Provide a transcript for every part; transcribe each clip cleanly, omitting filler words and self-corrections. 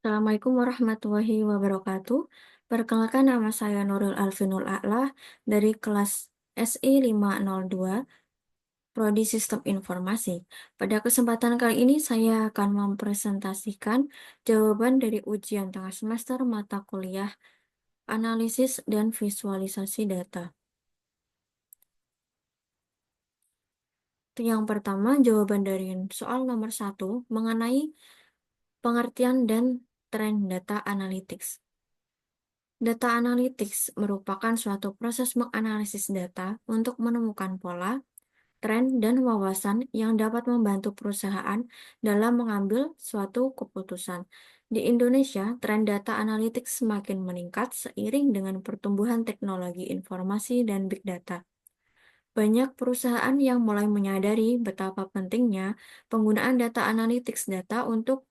Assalamualaikum warahmatullahi wabarakatuh. Perkenalkan nama saya Nurul Alfinul A'la dari kelas SI 502, Prodi Sistem Informasi. Pada kesempatan kali ini saya akan mempresentasikan jawaban dari ujian tengah semester mata kuliah Analisis dan Visualisasi Data. Yang pertama, jawaban dari soal nomor 1 mengenai pengertian dan tren data analytics. Data analytics merupakan suatu proses menganalisis data untuk menemukan pola, tren, dan wawasan yang dapat membantu perusahaan dalam mengambil suatu keputusan. Di Indonesia, tren data analytics semakin meningkat seiring dengan pertumbuhan teknologi informasi dan big data. Banyak perusahaan yang mulai menyadari betapa pentingnya penggunaan data analytics data untuk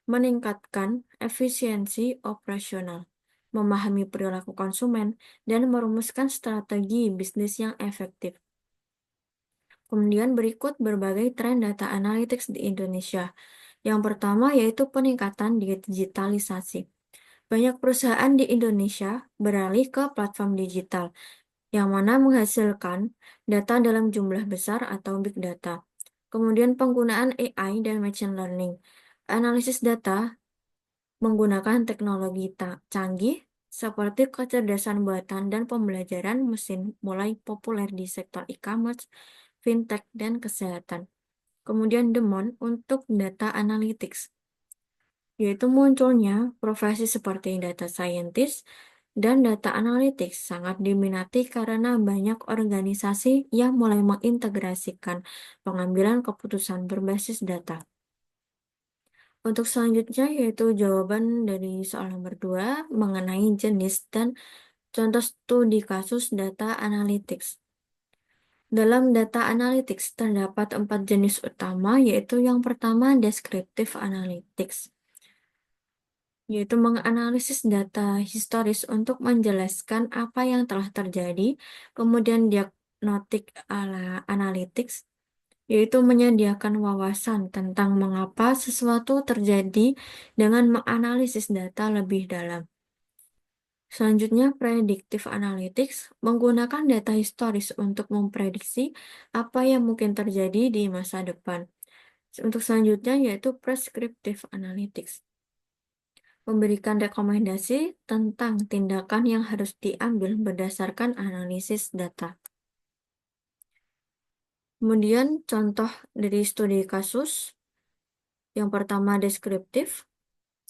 meningkatkan efisiensi operasional, memahami perilaku konsumen, dan merumuskan strategi bisnis yang efektif. Kemudian berikut berbagai tren data analytics di Indonesia. Yang pertama yaitu peningkatan digitalisasi. Banyak perusahaan di Indonesia beralih ke platform digital, yang mana menghasilkan data dalam jumlah besar atau big data. Kemudian penggunaan AI dan machine learning. Analisis data menggunakan teknologi canggih seperti kecerdasan buatan dan pembelajaran mesin mulai populer di sektor e-commerce, fintech, dan kesehatan. Kemudian demand untuk data analytics, yaitu munculnya profesi seperti data scientist dan data analytics sangat diminati karena banyak organisasi yang mulai mengintegrasikan pengambilan keputusan berbasis data. Untuk selanjutnya yaitu jawaban dari soal nomor 2 mengenai jenis dan contoh studi kasus data analytics. Dalam data analytics terdapat 4 jenis utama, yaitu yang pertama descriptive analytics, yaitu menganalisis data historis untuk menjelaskan apa yang telah terjadi. Kemudian diagnostic analytics, yaitu menyediakan wawasan tentang mengapa sesuatu terjadi dengan menganalisis data lebih dalam. Selanjutnya, predictive analytics menggunakan data historis untuk memprediksi apa yang mungkin terjadi di masa depan. Untuk selanjutnya yaitu prescriptive analytics, memberikan rekomendasi tentang tindakan yang harus diambil berdasarkan analisis data. Kemudian contoh dari studi kasus, yang pertama deskriptif,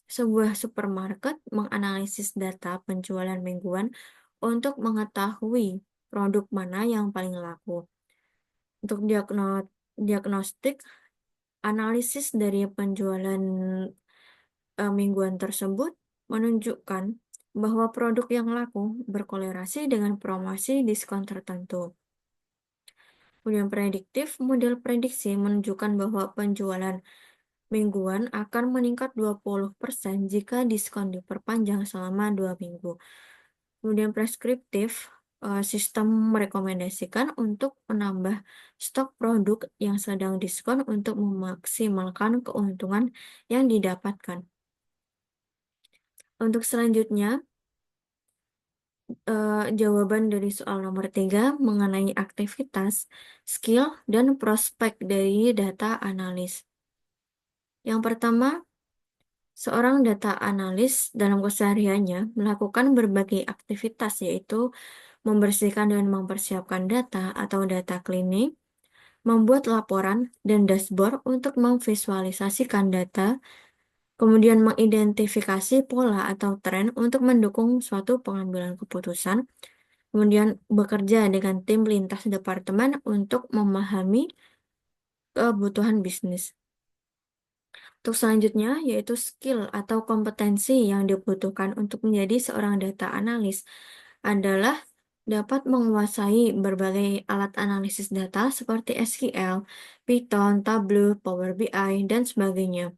sebuah supermarket menganalisis data penjualan mingguan untuk mengetahui produk mana yang paling laku. Untuk diagnostik, analisis dari penjualan mingguan tersebut menunjukkan bahwa produk yang laku berkolerasi dengan promosi diskon tertentu. Kemudian prediktif, model prediksi menunjukkan bahwa penjualan mingguan akan meningkat 20% jika diskon diperpanjang selama 2 minggu. Kemudian preskriptif, sistem merekomendasikan untuk menambah stok produk yang sedang diskon untuk memaksimalkan keuntungan yang didapatkan. Untuk selanjutnya, jawaban dari soal nomor 3 mengenai aktivitas, skill, dan prospek dari data analis. Yang pertama, seorang data analis dalam kesehariannya melakukan berbagai aktivitas, yaitu membersihkan dan mempersiapkan data atau data cleaning, membuat laporan dan dashboard untuk memvisualisasikan data, kemudian mengidentifikasi pola atau tren untuk mendukung suatu pengambilan keputusan, kemudian bekerja dengan tim lintas departemen untuk memahami kebutuhan bisnis. Untuk selanjutnya, yaitu skill atau kompetensi yang dibutuhkan untuk menjadi seorang data analis adalah dapat menguasai berbagai alat analisis data seperti SQL, Python, Tableau, Power BI, dan sebagainya.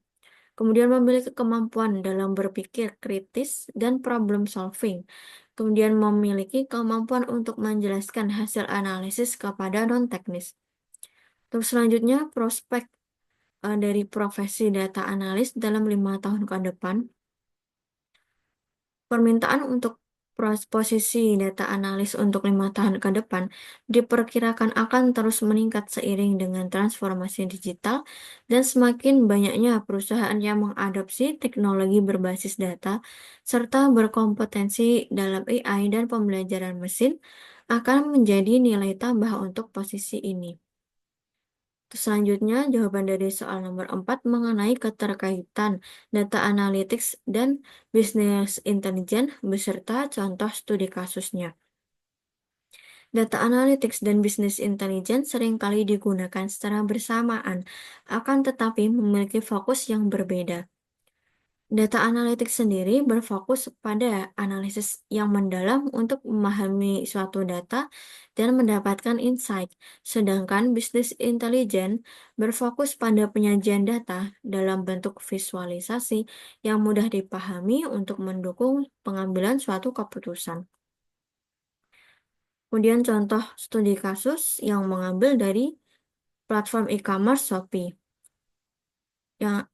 Kemudian memiliki kemampuan dalam berpikir kritis dan problem solving. Kemudian memiliki kemampuan untuk menjelaskan hasil analisis kepada non-teknis. Terus selanjutnya, prospek dari profesi data analis dalam 5 tahun ke depan. Permintaan untuk posisi data analis untuk 5 tahun ke depan diperkirakan akan terus meningkat seiring dengan transformasi digital dan semakin banyaknya perusahaan yang mengadopsi teknologi berbasis data serta berkompetensi dalam AI dan pembelajaran mesin akan menjadi nilai tambah untuk posisi ini. Selanjutnya, jawaban dari soal nomor 4 mengenai keterkaitan data analytics dan business intelligence beserta contoh studi kasusnya. Data analytics dan business intelligence seringkali digunakan secara bersamaan, akan tetapi memiliki fokus yang berbeda. Data analytics sendiri berfokus pada analisis yang mendalam untuk memahami suatu data dan mendapatkan insight, sedangkan business intelligence berfokus pada penyajian data dalam bentuk visualisasi yang mudah dipahami untuk mendukung pengambilan suatu keputusan. Kemudian contoh studi kasus yang mengambil dari platform e-commerce Shopee. Yang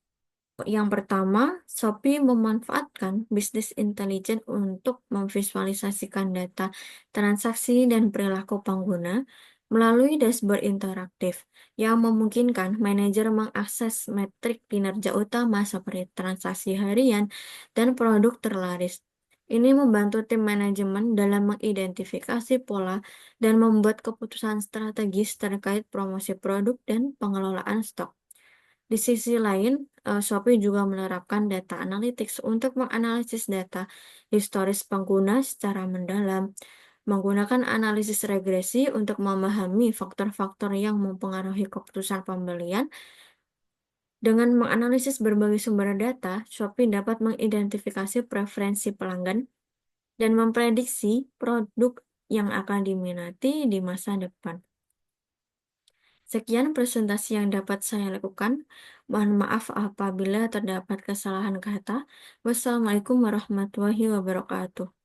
Yang pertama, Shopee memanfaatkan bisnis intelijen untuk memvisualisasikan data transaksi dan perilaku pengguna melalui dashboard interaktif yang memungkinkan manajer mengakses metrik kinerja utama seperti transaksi harian dan produk terlaris. Ini membantu tim manajemen dalam mengidentifikasi pola dan membuat keputusan strategis terkait promosi produk dan pengelolaan stok. Di sisi lain, Shopee juga menerapkan data analytics untuk menganalisis data historis pengguna secara mendalam, menggunakan analisis regresi untuk memahami faktor-faktor yang mempengaruhi keputusan pembelian. Dengan menganalisis berbagai sumber data, Shopee dapat mengidentifikasi preferensi pelanggan dan memprediksi produk yang akan diminati di masa depan. Sekian presentasi yang dapat saya lakukan. Mohon maaf apabila terdapat kesalahan kata. Wassalamualaikum warahmatullahi wabarakatuh.